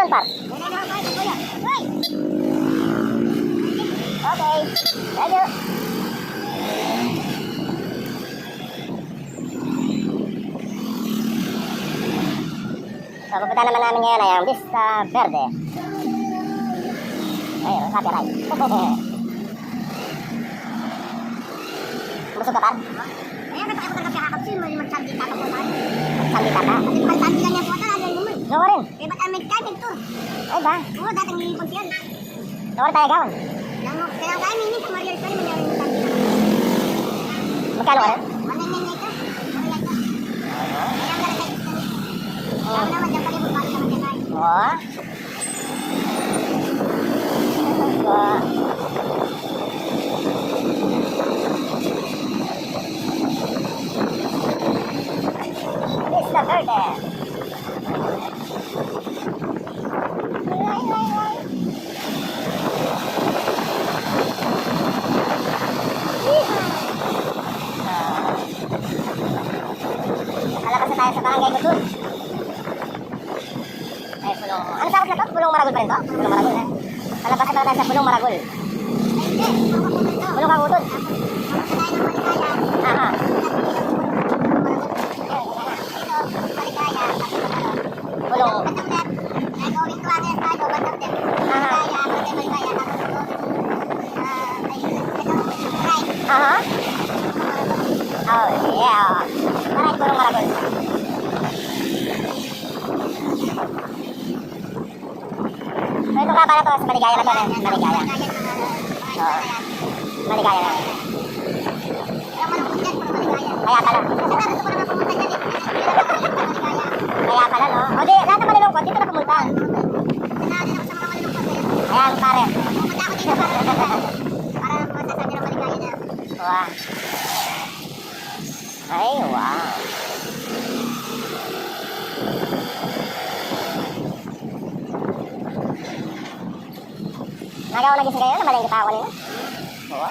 doon, par. Okay. Thank you. So, pupunta naman namin ngayon ay ang Vista Verde. Ayun, copyright. Busog ka, par? Ayan, nakakapag ka kakapsin mo yung magsandita ka po tayo. Sandita ka? Kasi magsandita niya po tayo, ano mo. Gawa rin. Eh, ba't ang medkabin to? Ay ba? Oo, dating yung kontiyan. Gawa tayo gawin. Kaya tayo minit sa Mariel Pari, mangyari yung sandita. Magkano ka rin? Mangyay ka. Mangyay ka. Kaya ang galit ay kaya naman, dyan palibot balik naman yan tayo. Oo. Oo. Vista Verde. Kalabas na tayo sa barangay Gutun. Ay, Pulong. Ano tawag na to? Pulong Maragol pa rin to? Pulong Maragol, eh. Kalabas na tayo sa Pulong Maragol. Pulong Kagutun. Aha. Pulong. Aha. Oh, yeah. Maray, Pulong Maragol. So, ito nga pala to, sa Maligaya na to, eh. Maligaya. Oo. Maligaya na. Kaya pala. Kaya pala, no? O di, lahat ng malulungkot, dito na pumunta. Ayan, pare. Wow. Ay, wow. Nagawa na gising kayo, namalengke pa ako kanina. Oo.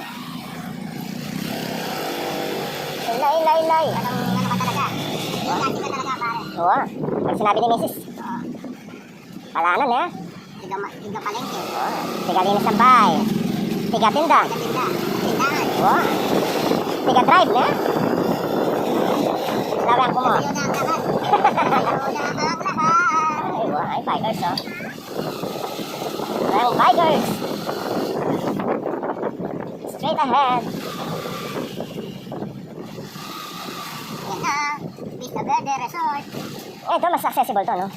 Ilay. Ano ka talaga? Lagi ka talaga, pare. Oo. Pag sinabi ni Mrs. Palanan, eh. Tiga palengke. Oo. Tiga linis ng bahay. Tiga tinda. Tindahan. Oo. Tiga drive, eh. Lawang ko mo. Ayaw na ang lahat. Ayaw na ang lahat. Ay, wow. Ay, bikers, oh. Well, bikers. Straight ahead. Yan na. Vista Verde Resort. Ito, mas accessible to, no?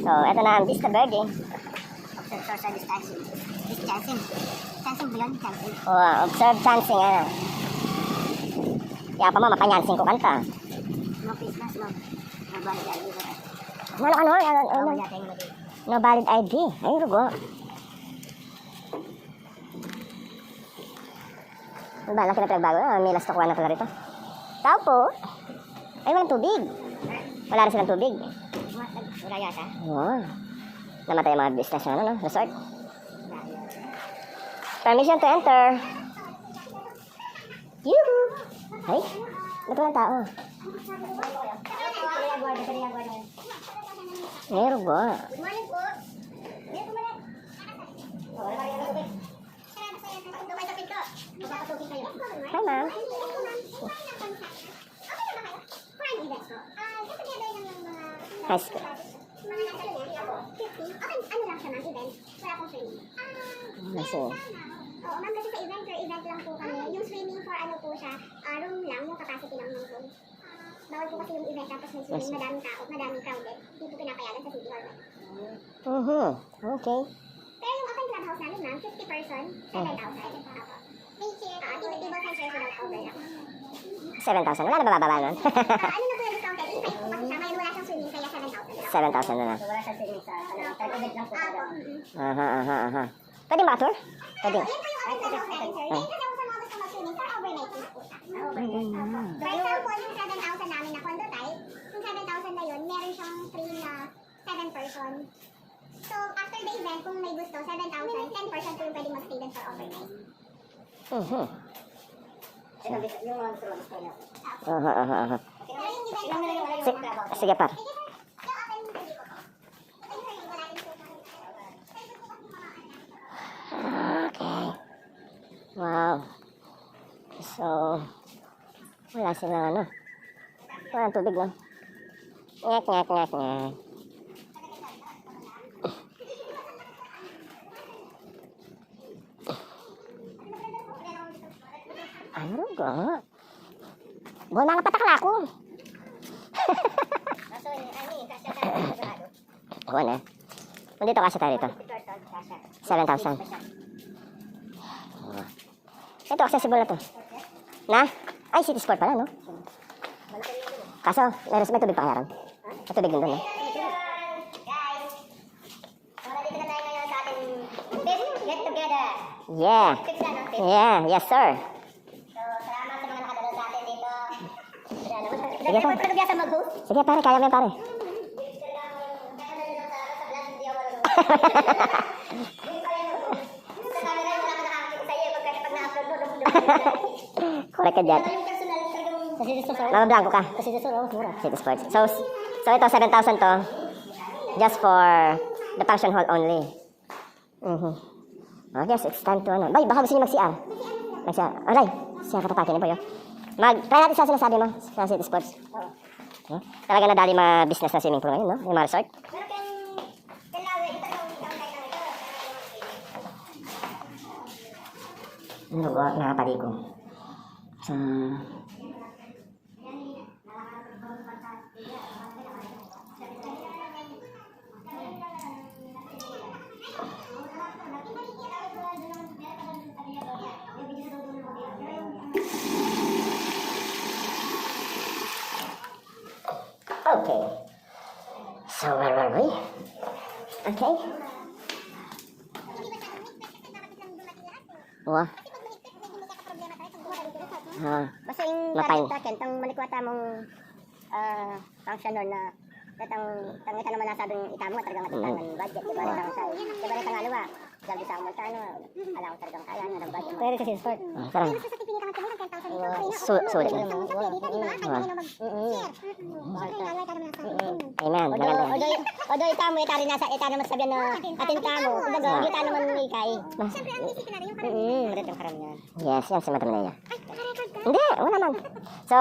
So, ito na ang Vista Verde. Observe social distancing. Distancing ba yun? Distancing. Oh, observe chancing, ano. Kaya pa mo, mapanyansing ko kanta. No face mask, no. No valid ID. No valid ID. Ay, rugo. Ano ba, laki na pinagbago? May last kuha na pala rito. Tao po. Ay, walang tubig. Wala rin silang tubig. Wala yata. Oo. Namatay ang mga business na, no? Resort. Permission to enter. Yuhu! Ay, ba't walang tao? Meron ba? Good morning po. Hi, ma'am. High school. Ano lang siya, ma'am, event? Wala pong swimming. Nasi. Oo, ma'am, kasi sa event lang po kami. Yung swimming for ano po siya, room lang, yung capacity lang ng room. Bawal po kasi yung event tapos may swimming, madaming tao, madaming crowded. Hindi po pinapayagan sa City Hall. Okay. Pero yung open clubhouse namin, ma'am, 50 person, 7,000. May chair, tables and chairs without overlap. 7,000. Wala na ba bababa nun? Ano na po yung discounted? Inside po kasi siya, ngayon wala siyang swimming, kaya 7,000. 7,000 na lang. So wala siyang swimming sa event lang po. Aha. Pwede ba tour? Pwede. Yan po yung open clubhouse namin, sir. Ngayon kasi ako sa mga gusto mag-swimming, for overnight use po siya. For example, yung 7,000 namin na condo type, yung 7,000 na yun, meron siyang free na 7 person. So, after the event, kung may gusto, 7,000, 10% po yung pwede mag-stay dun for overnight. Aha. Yung mga rooms ko na. Aha. Pero yung Sige, par. Okay. Wow. So, wala silang ano. Walang tubig, no? Ngek, ngek, ngek, ngek. Ano ga? Buwan na patakla ko. Buwan eh. Nandito kasi tayo dito. 7,000. Ito, accessible na to. Na? Ay, City Sport pala, no? Kaso, may tubig pa kaya ron? May tubig din doon, no? Guys, nandito na tayo ngayon sa ating get together. Yeah. Yeah, yes, sir. So, salamat sa mga nakadalo sa atin dito. Sige, pa. Pagkabiyasa mag-host. Sige, pare, kaya mo yan, pare. Correct ka dyan. Mama Blanco ka. City Sports. So ito, 7,000 to. Just for the function hall only. I guess it's time to ano. Bay, baka gusto niyo mag-CR. Mag-CR. Alay, siya katatakin niyo po yun. Try natin sa sinasabi mo sa City Sports. Talaga nadali mga business na swimming pool ngayon, no? Yung mga resort. Ano ba? Nakapaligo. So, okay. So, where were we? Okay. Wah. Basta yung Mapay. takin, tang malikwata mong function doon na tang ita naman nasabing itamo talagang matitangan budget, di ba? Di ba rin tangalawa? Dahil sa mga tano, alam ko talagang kaya na ng budget. Pwede kasi sport. Sarang. Sulit na. Amen. Maganda. Odo itamo itari nasa itano naman sabihan na atin tamo. Kumbaga, yung tano man ikay. Siyempre, ang easy ka na rin yung karamihan. Ang karamihan. Yes, yan si Madam Lea. Ay, naka-record ka? Hindi, wala man. So,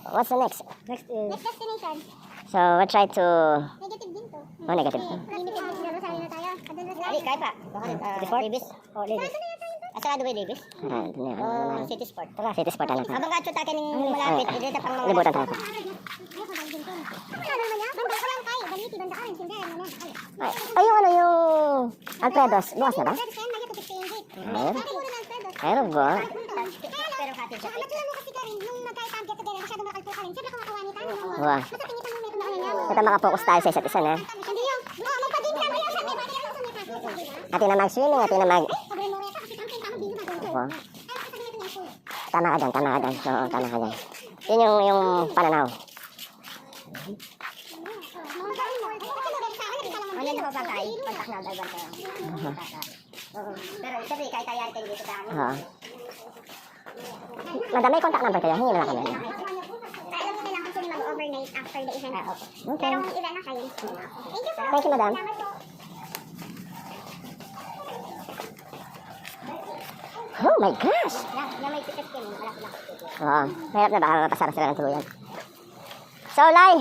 what's the next? Next destination. So, we'll try to... Negative din to. Oh, negative. Limited na sa'yo na tayo. Ay, kaya pa. Davis? Oh, Davis. Sarado ba yung Davis? City Sport. City Sport anak. Abang ka chuta kaning malapit. Dito pang mga... Libutan tayo. Ay, yung ano yung... Alfredos. Bukas na ba? Ayun. Ayun ba? Pero hatid siya. Wah. Kita makapokus tayo sa isa't isa na. Atin na mag-swimming, atin na mag... Wah. Tama ka dyan, tama ka dyan. Oo, tama ka dyan. Yun yung pananaw. Ano yung babagay? Kontak na dagat ka. Pero sabi, kahit tayo tayo dito sa amin. Oo. Madam, may contact number kayo. Hingi na lang kami. Alam mo na lang kung sino mag-overnight after the event. Okay. Pero kung event na kayo. Thank you po. Thank you, madam. Salamat po. Oh my gosh! Na may ticket kayo. Malaki lang. Oo. Mahirap na baka mapasara sila ng tuluyan. So, Lai,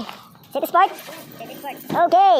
City Sport? City Sport. Okay.